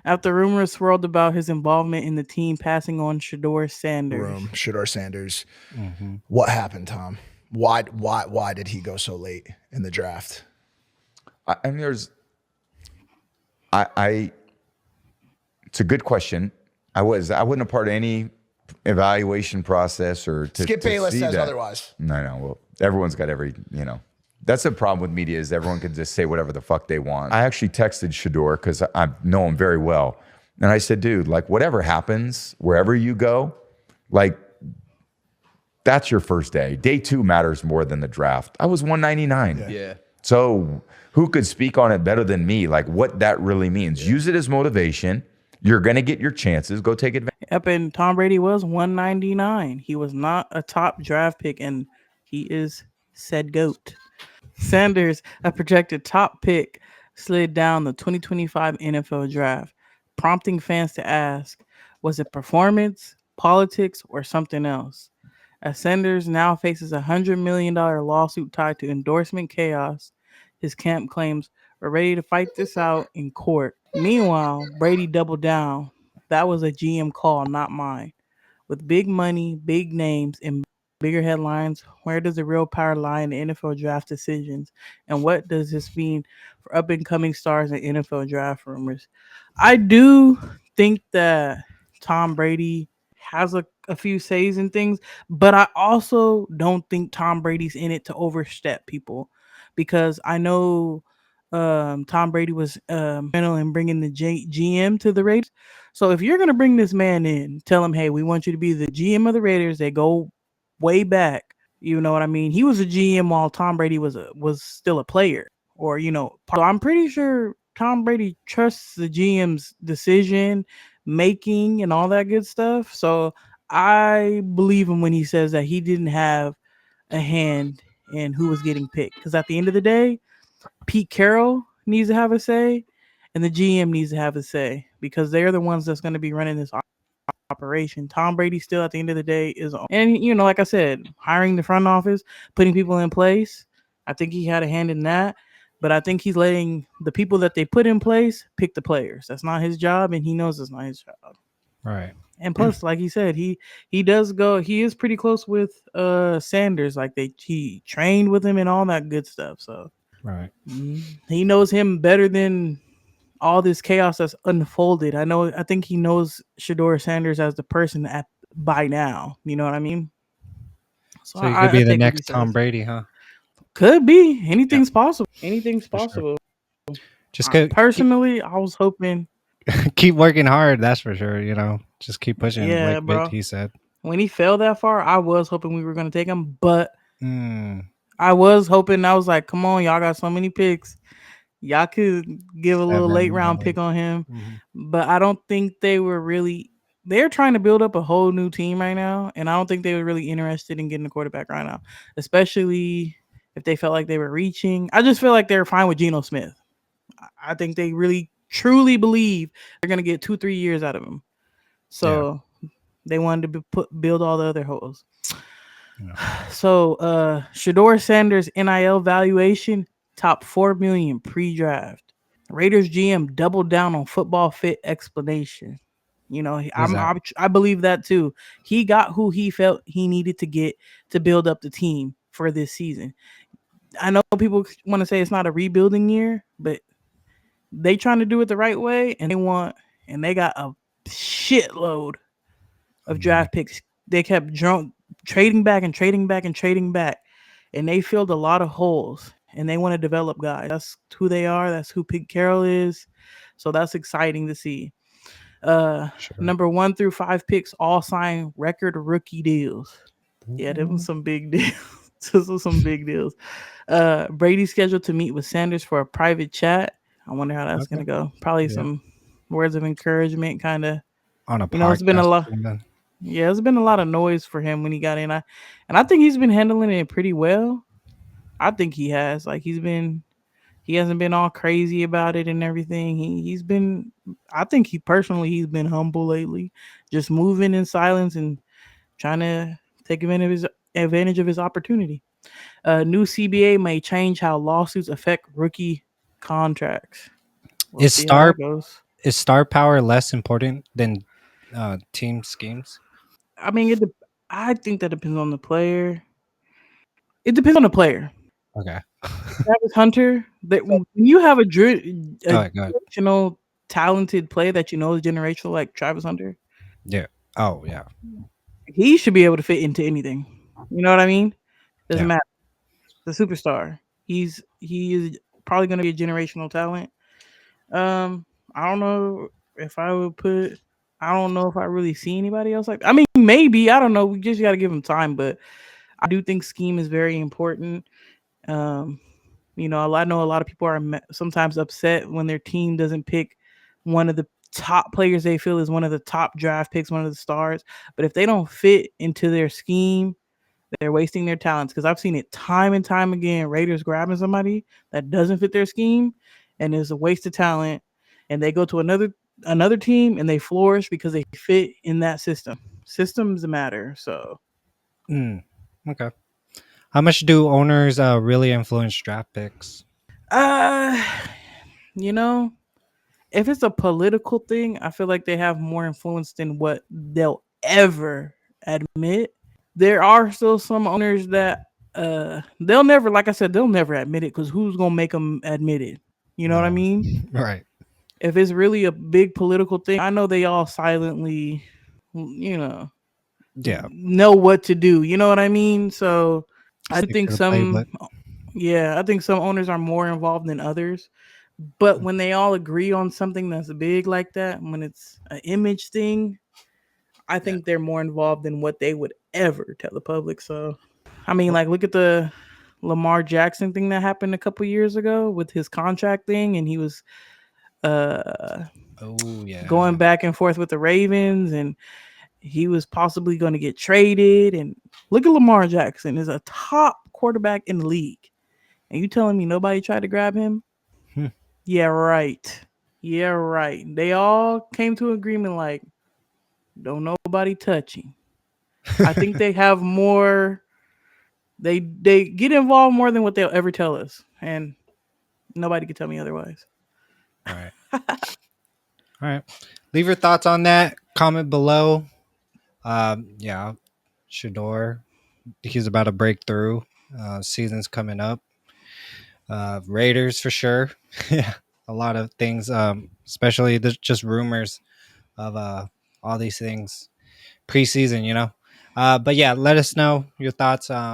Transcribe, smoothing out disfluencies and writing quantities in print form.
After rumors swirled about his involvement in the team passing on Shedeur Sanders. Shedeur Sanders. Mm-hmm. What happened, Tom? Why did he go so late in the draft? I mean, I it's a good question. I wasn't a part of any evaluation process or Skip Bayless see says that. otherwise. No. Well, everyone's got that's the problem with media is everyone can just say whatever the fuck they want. I actually texted Shedeur because I know him very well. And I said, dude, like whatever happens, wherever you go, like that's your first day. Day 2 matters more than the draft. I was 199. Yeah. So who could speak on it better than me? Like what that really means. Use it as motivation. You're going to get your chances. Go take advantage. Yep, and Tom Brady was 199. He was not a top draft pick, and he is said GOAT. Sanders, a projected top pick, slid down the 2025 NFL draft, prompting fans to ask, was it performance, politics, or something else? As Sanders now faces a $100 million lawsuit tied to endorsement chaos, his camp claims we're ready to fight this out in court. Meanwhile, Brady doubled down. That was a GM call, not mine. With big money, big names, and bigger headlines, where does the real power lie in the NFL draft decisions? And what does this mean for up and coming stars and NFL draft rumors? I do think that Tom Brady has a few says and things, but I also don't think Tom Brady's in it to overstep people because I know Tom Brady was in bringing the GM to the Raiders. So if you're gonna bring this man in, tell him, hey, we want you to be the GM of the Raiders. They go way back. You know what I mean? He was a GM while Tom Brady was still a player, or So I'm pretty sure Tom Brady trusts the GM's decision making and all that good stuff. So I believe him when he says that he didn't have a hand in who was getting picked. Because at the end of the day, Pete Carroll needs to have a say, and the GM needs to have a say because they're the ones that's going to be running this operation. Tom Brady still at the end of the day is on. And like I said, hiring the front office, putting people in place. I think he had a hand in that. But I think he's letting the people that they put in place pick the players. That's not his job, and he knows it's not his job. Right. And plus, like he said, he does go. He is pretty close with Sanders. Like he trained with him and all that good stuff. So Right. he knows him better than all this chaos that's unfolded. I think he knows Shedeur Sanders as the person by now. You know what I mean? So So you could I be the take what he next Tom says. Brady, huh? Could be. Anything's possible. Anything's For sure. possible. Just keep Personally, I was hoping. keep working hard. That's for sure. Just keep pushing. Yeah, Like bro. he said. When he fell that far, I was hoping we were going to take him, but Mm, I was hoping. I was like, come on, y'all got so many picks. Y'all could give a little late 7 round million. pick on him, Mhm. but I don't think they were really. They're trying to build up a whole new team right now, and I don't think they were really interested in getting a quarterback right now, especially if they felt like they were reaching. I just feel like they're fine with Geno Smith. I think they really truly believe they're gonna get 2-3 years out of him. So they wanted to build all the other holes. Yeah. So Shedeur Sanders NIL valuation top 4 million pre-draft. Raiders GM doubled down on football fit explanation. Who's that? I believe that too. He got who he felt he needed to get to build up the team for this season. I know people want to say it's not a rebuilding year, but they trying to do it the right way, and they got a shitload of draft picks. They kept trading back and trading back and trading back, and they filled a lot of holes. And they want to develop guys. That's who they are. That's who Pete Carroll is. So that's exciting to see. Sure. Number 1 through 5 picks all sign record rookie deals. Yeah, them was some big deals. Those were some big deals. Brady's scheduled to meet with Sanders for a private chat. I wonder how that's Okay. gonna go. Probably Yeah. some words of encouragement, kind of. On a It's been a podcast. lot. Yeah, it's been a lot of noise for him when he got in. I think he's been handling it pretty well. I think he has. Like he hasn't been all crazy about it and everything. He's been. I think he's been humble lately, just moving in silence and trying to take advantage of his opportunity. New CBA may change how lawsuits affect rookie contracts. We'll Is see how that Star goes. Is star power less important than team schemes? I mean, I think that depends on the player. It depends on the player. Okay. Travis Hunter, that when you have a Go ahead. Go ahead. generational talented player that you know is generational, like Travis Hunter, Yeah. Oh yeah. he should be able to fit into anything. You know what I mean? Doesn't Yeah. matter. The superstar. He is probably going to be a generational talent. I don't know if I would put. I don't know if I really see anybody else like. I mean, maybe I don't know. We just got to give him time, but I do think scheme is very important. Um, I know a lot of people are sometimes upset when their team doesn't pick one of the top players they feel is one of the top draft picks, one of the stars. But if they don't fit into their scheme, they're wasting their talents. Because I've seen it time and time again. Raiders grabbing somebody that doesn't fit their scheme and is a waste of talent, and they go to another team and they flourish because they fit in that system. Systems matter. So Mm, okay. How much do owners really influence draft picks? uh you know, if it's a political thing, I feel like they have more influence than what they'll ever admit. There are still some owners that they'll never, like I said, they'll never admit it because who's gonna make them admit it? You know what I No. mean? Right. If it's really a big political thing, I know they all silently, you Yeah. know what to do. You know what I mean? So I Stick think to the playbook. I think some owners are more involved than others. But when they all agree on something that's big like that, when it's an image thing, I Yeah. think they're more involved than what they would ever tell the public. So, I mean, like, look at the Lamar Jackson thing that happened a couple years ago with his contract thing, and he was uh, Oh going yeah. back and forth with the Ravens, and he was possibly going to get traded. And look at Lamar Jackson is a top quarterback in the league, and you telling me nobody tried to grab him? Hmm. Yeah, right. Yeah, right. They all came to agreement like, don't nobody touch him. I think they have more. They get involved more than what they'll ever tell us, and nobody can tell me otherwise. All right. All right. Leave your thoughts on that. Comment below. Yeah. Shedeur. He's about to break through. Season's coming up. Raiders for sure. Yeah. A lot of things. Especially there's just rumors of all these things preseason. But yeah, let us know your thoughts